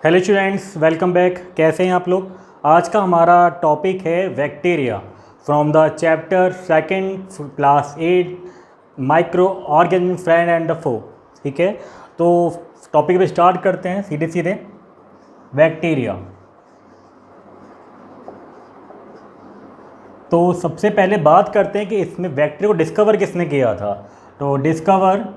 Hello students, welcome back. कैसे हैं आप लोग। आज का हमारा टॉपिक है bacteria from the chapter second class 8 microorganism friend and the foe. ठीक है, तो टॉपिक पे स्टार्ट करते हैं सीधे सीधे। बैक्टीरिया, तो सबसे पहले बात करते हैं कि इसमें बैक्टीरिया को डिस्कवर किसने किया था। तो discover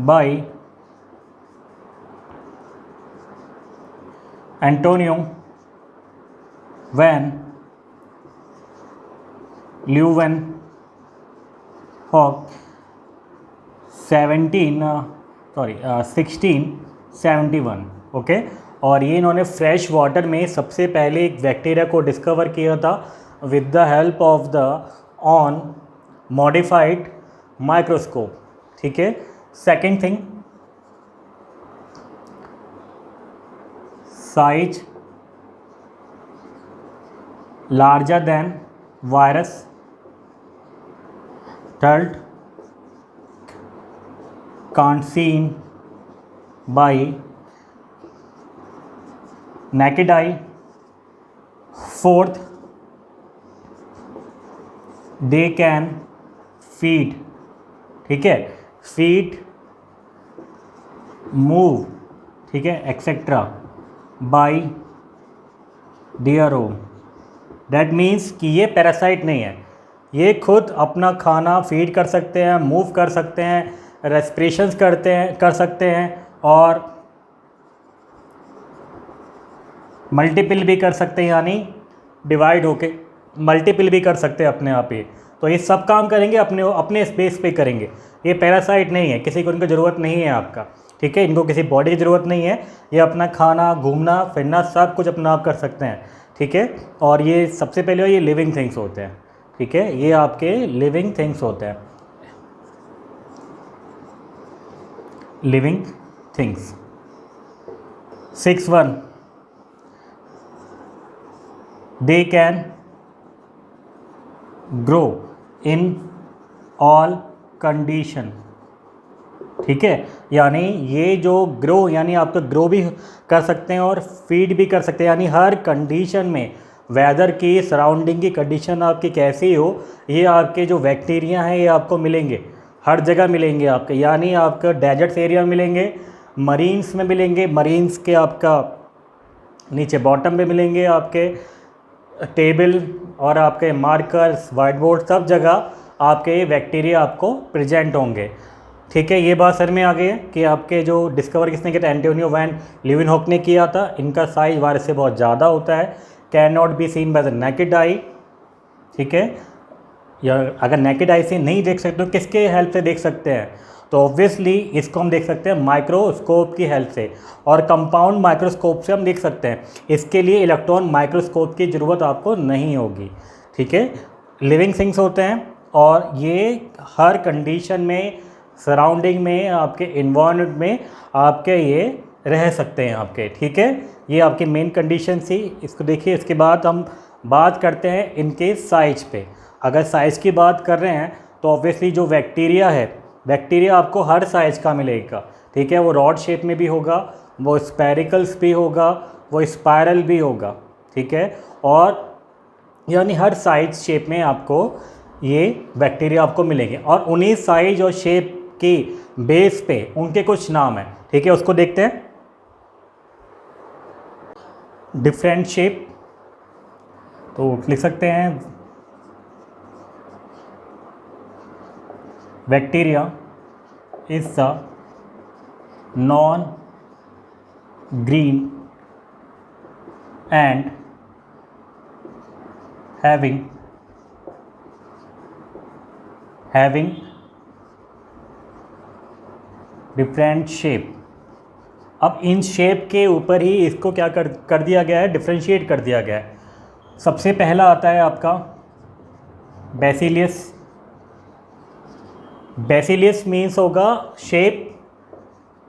by Antonio van Leeuwenhoek 1671। Okay, और ये इन्होंने फ्रेश वाटर में सबसे पहले एक बैक्टीरिया को डिस्कवर किया था with the help of the on modified microscope. ठीक है, second thing, size larger than virus. Third, can't seen by naked eye. Fourth, they can feed. ठीक है, feed, move, ठीक है, etcetera by their own. That means कि ये parasite नहीं है, ये खुद अपना खाना फीड कर सकते हैं, मूव कर सकते हैं, रेस्पिरेशंस कर सकते हैं और मल्टीपल भी कर सकते हैं, यानी डिवाइड होके मल्टीपल भी कर सकते हैं अपने आप ही। तो ये सब काम करेंगे अपने स्पेस पे करेंगे। ये पैरासाइट नहीं है, किसी को इनकी ज़रूरत नहीं है आपका। ठीक है, इनको किसी बॉडी की ज़रूरत नहीं है, ये अपना खाना, घूमना फिरना सब कुछ अपना आप कर सकते हैं। ठीक है, और ये सबसे पहले ये लिविंग थिंग्स होते हैं। ठीक है, ये आपके लिविंग थिंग्स होते हैं, living things. 6.1 they can grow in all condition. ठीक है, यानी ये जो ग्रो यानी आपका ग्रो भी कर सकते हैं और फीड भी कर सकते हैं, यानी हर कंडीशन में, वेदर की, सराउंडिंग की कंडीशन आपकी कैसी हो, ये आपके जो बैक्टीरिया हैं ये आपको मिलेंगे, हर जगह मिलेंगे आपके। यानी आपका डेजर्ट्स एरिया में मिलेंगे, मरीन्स में मिलेंगे, मरीन्स के आपका नीचे बॉटम पे मिलेंगे, आपके टेबल और आपके मार्कर्स, वाइट बोर्ड, सब जगह आपके बैक्टीरिया आपको प्रेजेंट होंगे। ठीक है, ये बात सर में आ गई है कि आपके जो डिस्कवर किसने किया था, एंटोनियो वैन ल्यूवेनहॉक ने किया था। इनका साइज वायरस से बहुत ज़्यादा होता है, can not be seen by the naked eye. ठीक है, या अगर नेकेड आई से नहीं देख सकते तो किसके हेल्प से देख सकते हैं, तो ऑब्वियसली इसको हम देख सकते हैं माइक्रोस्कोप की हेल्प से, और कंपाउंड माइक्रोस्कोप से हम देख सकते हैं। इसके लिए इलेक्ट्रॉन माइक्रोस्कोप की ज़रूरत आपको नहीं होगी। ठीक है, लिविंग थिंग्स होते हैं और ये हर कंडीशन में, सराउंडिंग में, आपके इन्वायरमेंट में आपके ये रह सकते हैं आपके। ठीक है, ये आपकी मेन कंडीशन थी। इसको देखिए, इसके बाद हम बात करते हैं इनके साइज पे। अगर साइज़ की बात कर रहे हैं तो ऑब्वियसली जो बैक्टीरिया है, बैक्टीरिया आपको हर साइज़ का मिलेगा। ठीक है, वो रॉड शेप में भी होगा, वो स्पेरिकल्स भी होगा, वो स्पायरल भी होगा। ठीक है, और यानी हर साइज शेप में आपको ये बैक्टीरिया आपको मिलेंगे, और उन्हीं साइज और शेप की बेस पे उनके कुछ नाम हैं। ठीक है, उसको देखते हैं। डिफरेंट शेप, तो लिख सकते हैं bacteria is the non green and having different shape. अब इन शेप के ऊपर ही इसको क्या कर दिया गया है, डिफ्रेंशिएट कर दिया गया है। सबसे पहला आता है आपका बैसिलियस। बैसिलियस मीन्स होगा shape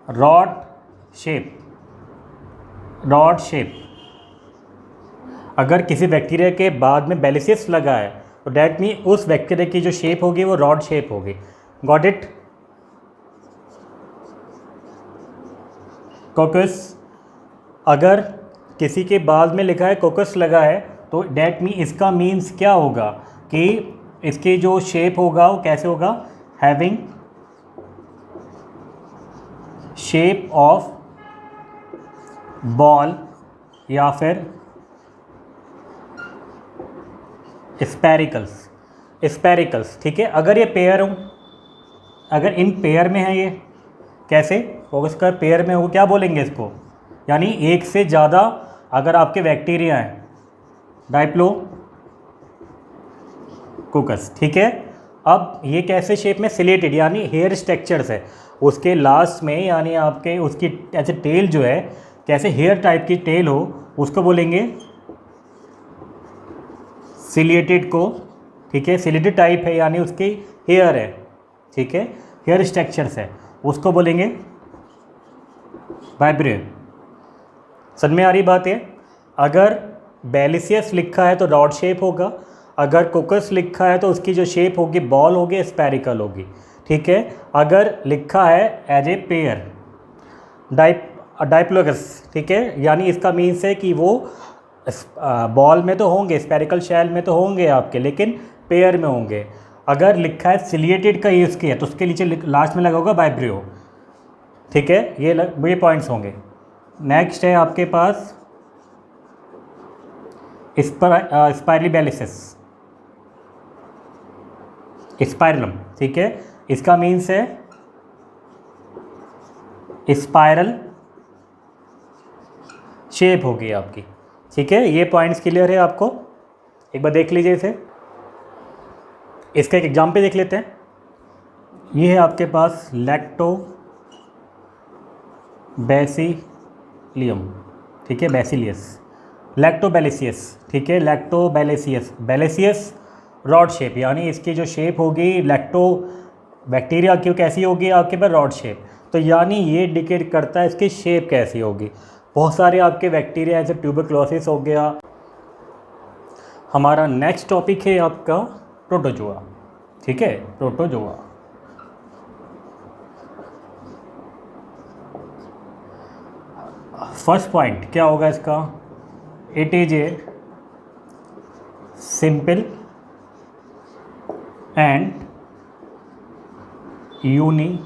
rod shape, rod shape. अगर किसी बैक्टीरिया के बाद में बैसिलियस लगा है तो डैट मीन उस बैक्टीरिया की जो शेप होगी वो रॉड शेप होगी। Got it. कोकस, अगर किसी के बाद में लिखा है कोकस लगा है तो डेट मीन इसका मीन्स क्या होगा कि इसकी जो शेप होगा वो कैसे होगा, हैविंग शेप ऑफ बॉल या फिर स्पेरिकल्स, स्पेरिकल्स, ठीक है। अगर ये पेयर हो, अगर इन पेयर में है ये कैसे, फोकस कर पेयर में हो, क्या बोलेंगे इसको, यानी एक से ज़्यादा अगर आपके बैक्टीरिया हैं, डाइप्लो कोकस, ठीक है। अब ये कैसे शेप में, सिलेटेड यानी हेयर स्ट्रक्चर्स है उसके लास्ट में, यानी आपके उसकी ऐसे टेल जो है कैसे हेयर टाइप की टेल हो उसको बोलेंगे सिलेटेड को, ठीक है। सिलेटेड टाइप है यानी उसकी हेयर है, ठीक है, हेयर स्ट्रक्चर्स है, उसको बोलेंगे वाइब्रियो। समझ में आ रही बात है। अगर बैलिसियस लिखा है तो रॉड शेप होगा, अगर कोकस लिखा है तो उसकी जो शेप होगी बॉल होगी, स्पेरिकल होगी, ठीक है। अगर लिखा है एज ए पेयर डाइप्लोगस, ठीक है, यानी इसका मीन्स है कि वो बॉल में तो होंगे, स्पेरिकल शेल में तो होंगे आपके, लेकिन पेयर में होंगे। अगर लिखा है सिलिएटेड का यूज़ किया तो उसके नीचे लास्ट में लगा होगा वाइब्रियो, ठीक है। ये पॉइंट्स होंगे। नेक्स्ट है आपके पास स्पाइरलीबैलिसिस, स्पाइरलम, ठीक है। इसका मीन्स है स्पाइरल शेप होगी आपकी, ठीक है। ये पॉइंट्स क्लियर है आपको, एक बार देख लीजिए इसे। इसका एक एग्जाम्पल देख लेते हैं। ये है आपके पास लैक्टोबैसिलियम, ठीक है, बैसिलियस, लैक्टोबैलिसियस, ठीक है, लैक्टोबैलिसियस, बैलिसियस रॉड शेप, यानी इसकी जो शेप होगी लैक्टो बैक्टीरिया की कैसी होगी आपके पास रॉड शेप, तो यानी ये इंडिकेट करता है इसकी शेप कैसी होगी। बहुत सारे आपके बैक्टीरिया जैसे ट्यूबरक्लोसिस हो गया। हमारा नेक्स्ट टॉपिक है आपका प्रोटोजोआ, ठीक है, प्रोटोजोआ। फर्स्ट पॉइंट क्या होगा इसका, it is a simple and unicellular,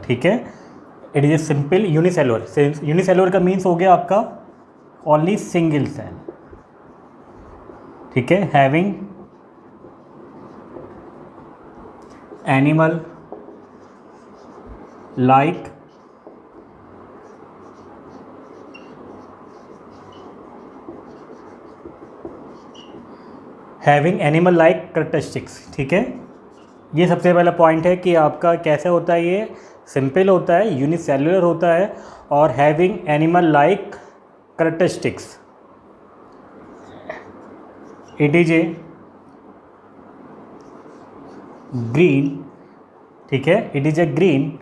ठीक है। It is a simple unicellular, unicellular का मीन्स हो गया आपका ओनली सिंगल सेल, ठीक है, having animal like having animal like characteristics, ठीक है। ये सबसे पहला पॉइंट है कि आपका कैसे होता है, ये सिंपल होता है, यूनिसेलुलर होता है और having animal like characteristics. It is a green, ठीक है, इट इज ए ग्रीन,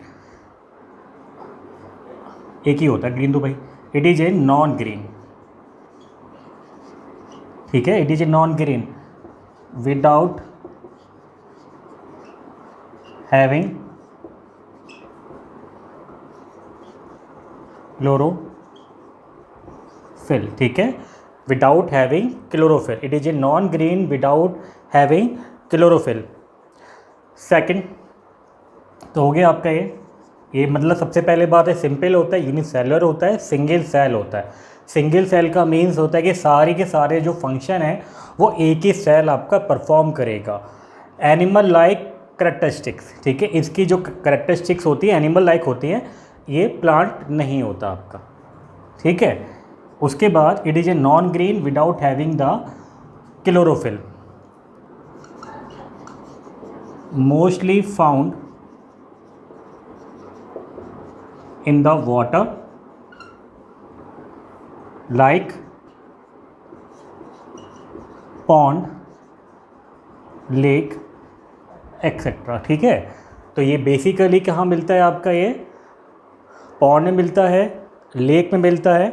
एक ही होता है ग्रीन तो भाई, it is a non green, ठीक है, it is a non green without having chlorophyll, ठीक है, without having chlorophyll, it is a non green without having chlorophyll. Second तो हो गया आपका ये मतलब सबसे पहले बात है सिंपल होता है, यूनिसेलुलर होता है, सिंगल सेल होता है। सिंगल सेल का मीन्स होता है कि सारे के सारे जो फंक्शन है वो एक ही सेल आपका परफॉर्म करेगा। एनिमल लाइक कैरेक्टरिस्टिक्स, ठीक है, इसकी जो कैरेक्टरिस्टिक्स होती है एनिमल लाइक होती हैं, ये प्लांट नहीं होता आपका, ठीक है। उसके बाद it is a non green without having the chlorophyll, mostly found in the water like pond, lake etcetera, ठीक है। तो ये बेसिकली कहाँ मिलता है आपका, ये पॉन्ड में मिलता है, लेक में मिलता है,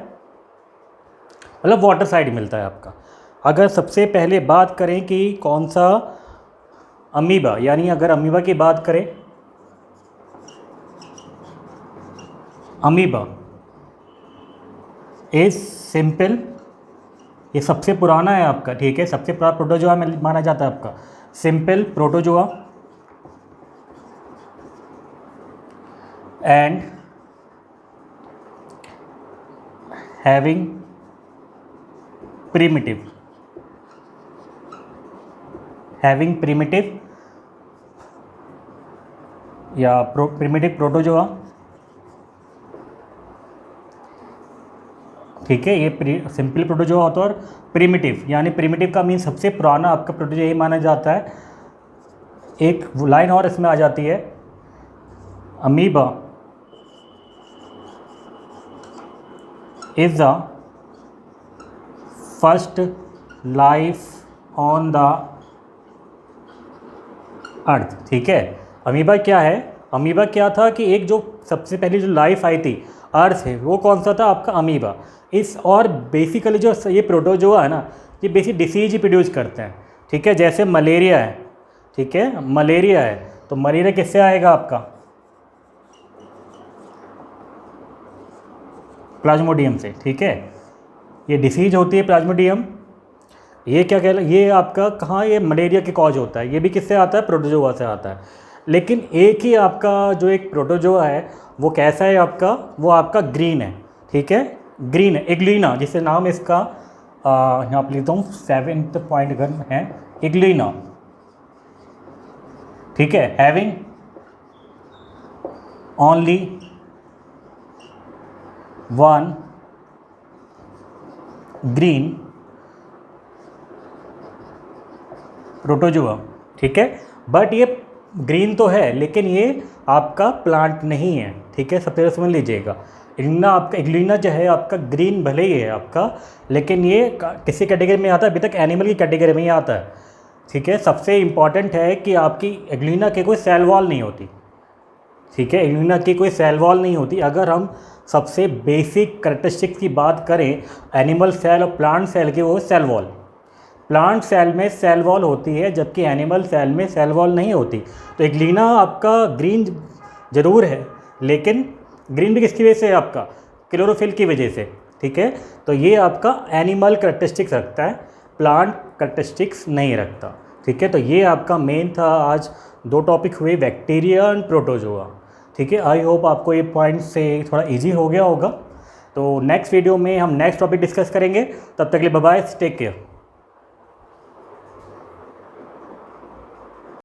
मतलब वाटर साइड मिलता है आपका। अगर सबसे पहले बात करें कि कौन सा अमीबा, यानी अगर अमीबा की बात करें अमीबा इज सिंपल, ये सबसे पुराना है आपका, ठीक है, सबसे पुराना प्रोटोजोआ माना जाता है आपका simple protozoa and having primitive या प्रिमिटिव प्रोटोजोआ, ठीक है। ये सिंपल प्रोटोजोआ होता है और प्रिमिटिव, यानी प्रिमिटिव का मीन सबसे पुराना आपका प्रोटोजोआ यही माना जाता है। एक लाइन और इसमें आ जाती है, amoeba is the first life on the earth, ठीक है। अमीबा क्या है, अमीबा क्या था कि एक जो सबसे पहली जो लाइफ आई थी अर्थ से, वो कौन सा था आपका अमीबा। इस और बेसिकली जो ये प्रोटोजोआ है ना, ये बेसिक डिसीज ही प्रोड्यूस करते हैं, ठीक है। जैसे मलेरिया है, ठीक है, मलेरिया है तो मलेरिया किससे आएगा आपका, प्लाज्मोडियम से, ठीक है। ये डिसीज होती है प्लाज्मोडियम, ये क्या कह, ये आपका कहाँ, ये मलेरिया के कॉज होता है, ये भी किससे आता है, प्रोटोजोआ से आता है। लेकिन एक ही आपका जो एक प्रोटोजोआ है वो कैसा है आपका, वो आपका ग्रीन है, ठीक है, ग्रीन है, इग्लिना, जिससे नाम इसका यहाँ पर लिखता हूँ 7th पॉइंट अगर है, इग्लिना, ठीक है। Having only one green protozoa, ठीक है। बट ये ग्रीन तो है लेकिन ये आपका प्लांट नहीं है, ठीक है, सबसे समझ लीजिएगा। इग्लिना आपका, इग्लिना जो है आपका ग्रीन भले ही है आपका, लेकिन ये किसी कैटेगरी में आता है, अभी तक एनिमल की कैटेगरी में ही आता है, ठीक है। सबसे इम्पॉर्टेंट है कि आपकी इग्लिना की कोई सेल वॉल नहीं होती, ठीक है, इग्लिना की कोई सेल वॉल नहीं होती। अगर हम सबसे बेसिक कैरेक्टरिस्टिक्स की बात करें एनिमल सेल और प्लांट सेल की, वो सेल वॉल, प्लांट सेल में सेल वॉल होती है जबकि एनिमल सेल में सेल वॉल नहीं होती। तो इग्लिना आपका ग्रीन ज़रूर है, लेकिन ग्रीन भी किसकी वजह से है, आपका क्लोरोफिल की वजह से, ठीक है। तो ये आपका एनिमल कैरेक्टरिस्टिक्स रखता है, प्लांट कैरेक्टरिस्टिक्स नहीं रखता, ठीक है। तो ये आपका मेन था, आज 2 टॉपिक हुए, बैक्टीरिया एंड प्रोटोजोआ, ठीक है। आई होप आपको ये पॉइंट से थोड़ा ईजी हो गया होगा। तो नेक्स्ट वीडियो में हम नेक्स्ट टॉपिक डिस्कस करेंगे, तब तक के लिए बाय बाय, टेक केयर।